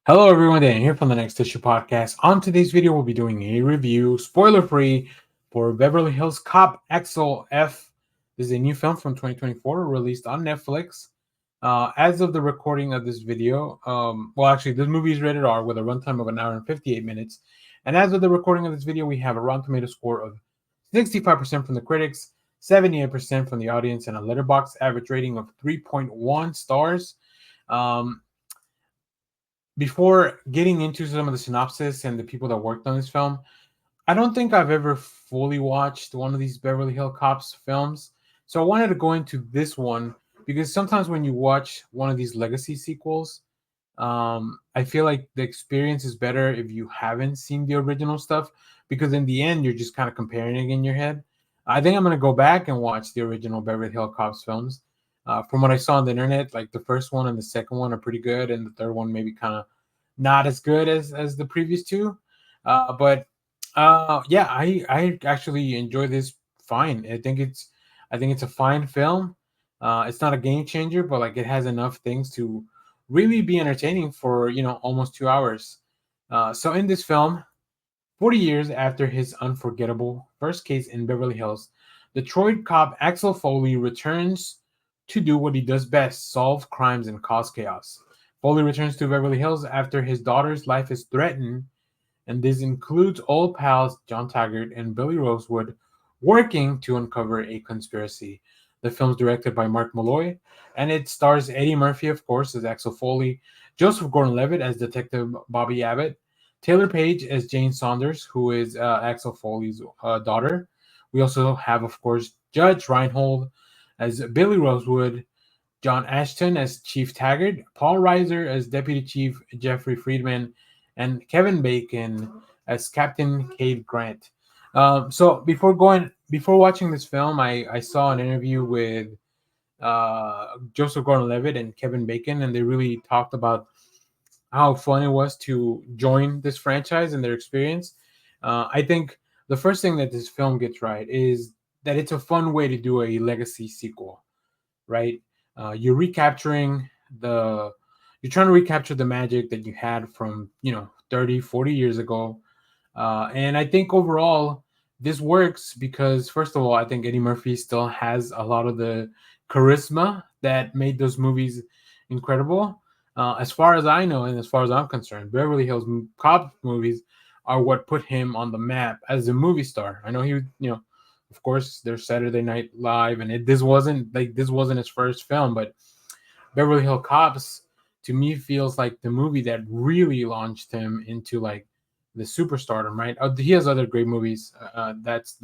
Hello everyone, Dan here from the Next Issue Podcast. On today's video, we'll be doing a review, spoiler-free, for Beverly Hills Cop AXEL F. This is a new film from 2024, released on Netflix. As of the recording of this video, this movie is rated R with a runtime of an hour and 58 minutes. And as of the recording of this video, we have a Rotten Tomato score of 65% from the critics, 78% from the audience, and a Letterboxd average rating of 3.1 stars. Um, Before getting into some of the synopsis and the people that worked on this film, I don't think I've ever fully watched one of these Beverly Hill Cops films. So I wanted to go into this one because sometimes when you watch one of these legacy sequels, I feel like the experience is better if you haven't seen the original stuff because in the end, you're just kind of comparing it in your head. I think I'm going to go back and watch the original Beverly Hill Cops films. From what I saw on the internet, like the first one and the second one are pretty good, and the third one maybe kind of not as good as the previous two. But yeah, I actually enjoy this fine. I think it's a fine film. It's not a game changer, but like it has enough things to really be entertaining for almost 2 hours. So in this film, 40 years after his unforgettable first case in Beverly Hills, Detroit cop Axel Foley returns to do what he does best: solve crimes and cause chaos. Foley returns to Beverly Hills after his daughter's life is threatened, and this includes old pals John Taggart and Billy Rosewood working to uncover a conspiracy. The film's directed by Mark Malloy, and it stars Eddie Murphy, of course, as Axel Foley, Joseph Gordon-Levitt as Detective Bobby Abbott, Taylor Page as Jane Saunders, who is Axel Foley's daughter. We also have, of course, Judge Reinhold as Billy Rosewood, John Ashton as Chief Taggart, Paul Reiser as Deputy Chief Jeffrey Friedman, and Kevin Bacon as Captain Cade Grant. Before watching this film, I saw an interview with Joseph Gordon-Levitt and Kevin Bacon, and they really talked about how fun it was to join this franchise and their experience. I think the first thing that this film gets right is that it's a fun way to do a legacy sequel, right? You're recapturing the you're trying to recapture the magic that you had from 30, 40 years ago. And I think overall this works because, first of all, I think Eddie Murphy still has a lot of the charisma that made those movies incredible. As far as I know, and as far as I'm concerned, Beverly Hills Cop movies are what put him on the map as a movie star. I know of course, there's Saturday Night Live, and this wasn't his first film, but Beverly Hill Cops to me feels like the movie that really launched him into like the superstardom, right? He has other great movies. That's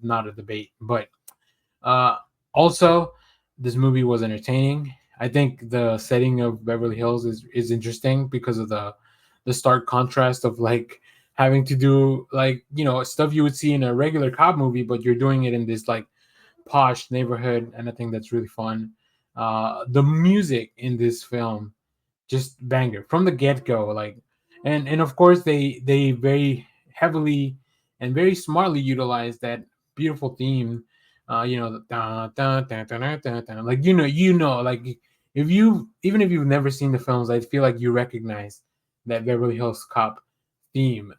not a debate, but uh, also this movie was entertaining. I think the setting of Beverly Hills is interesting because of the stark contrast of like having to do like stuff you would see in a regular cop movie, but you're doing it in this like posh neighborhood, and I think that's really fun. The music in this film just banger from the get go, like, and of course they very heavily and very smartly utilize that beautiful theme. The dun, dun, dun, dun, dun, dun, dun. Like like even if you've never seen the films, I feel like you recognize that Beverly Hills Cop theme,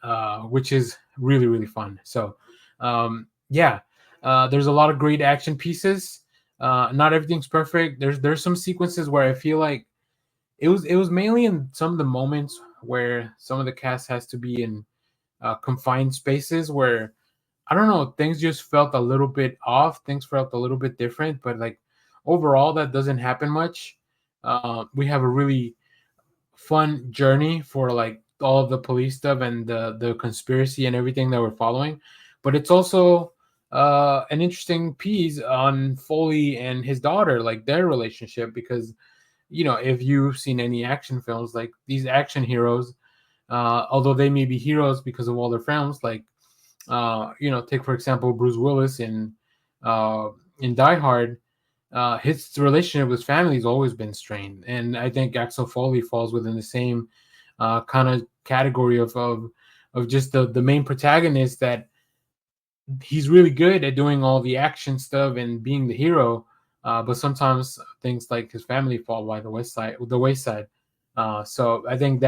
which is really really fun. So yeah, there's a lot of great action pieces. Not everything's perfect. There's some sequences where I feel like it was mainly in some of the moments where some of the cast has to be in confined spaces where I don't know, things just felt a little bit off. Things felt a little bit different, but like overall, that doesn't happen much. We have a really fun journey for like all of the police stuff and the conspiracy and everything that we're following, but it's also an interesting piece on Foley and his daughter, like their relationship, because if you've seen any action films, like these action heroes, although they may be heroes because of all their films, like take for example Bruce Willis in Die Hard. His relationship with family has always been strained, and I think Axel Foley falls within the same kind of category of just the main protagonist, that he's really good at doing all the action stuff and being the hero, but sometimes things like his family fall by the wayside. So I think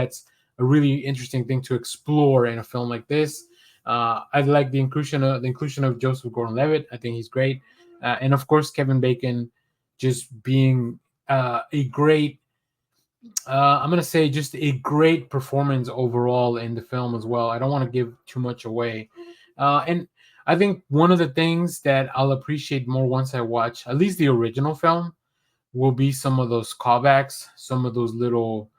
a really interesting thing to explore in a film like this. I like the inclusion of Joseph Gordon-Levitt. I think he's great, and of course Kevin Bacon, just being a great. I'm gonna say just a great performance overall in the film as well. I don't want to give too much away, and I think one of the things that I'll appreciate more once I watch at least the original film will be some of those callbacks, some of those little,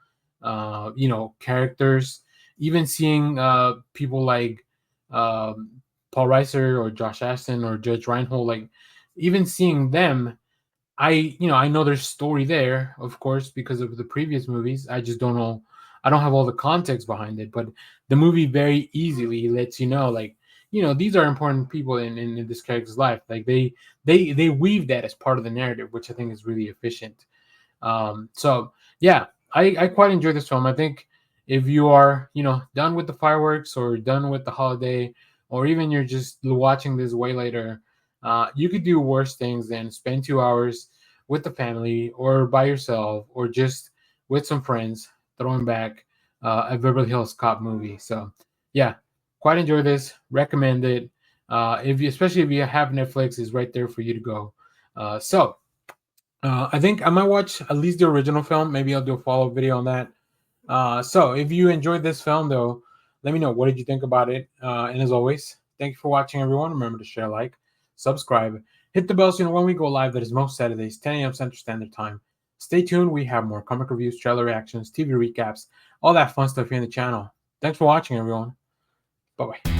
characters. Even seeing people like um, Paul Reiser or Josh Ashton or Judge Reinhold, like even seeing them, I know there's story there, of course, because of the previous movies. I just don't know. I don't have all the context behind it, but the movie very easily lets you know, like, these are important people in this character's life. Like they weave that as part of the narrative, which I think is really efficient. So yeah, I quite enjoy this film. I think if you are, done with the fireworks or done with the holiday, or even you're just watching this way later, you could do worse things than spend 2 hours with the family or by yourself or just with some friends throwing back a Beverly Hills Cop movie. So yeah, quite enjoy this. Recommend it. Especially if you have Netflix, is right there for you to go. I think I might watch at least the original film. Maybe I'll do a follow-up video on that. So if you enjoyed this film, though, let me know. What did you think about it? And as always, thank you for watching, everyone. Remember to share, like, subscribe, hit the bell so you know when we go live. That is most Saturdays, 10 a.m. Central Standard Time. Stay tuned. We have more comic reviews, trailer reactions, TV recaps, all that fun stuff here in the channel. Thanks for watching, everyone. Bye-bye.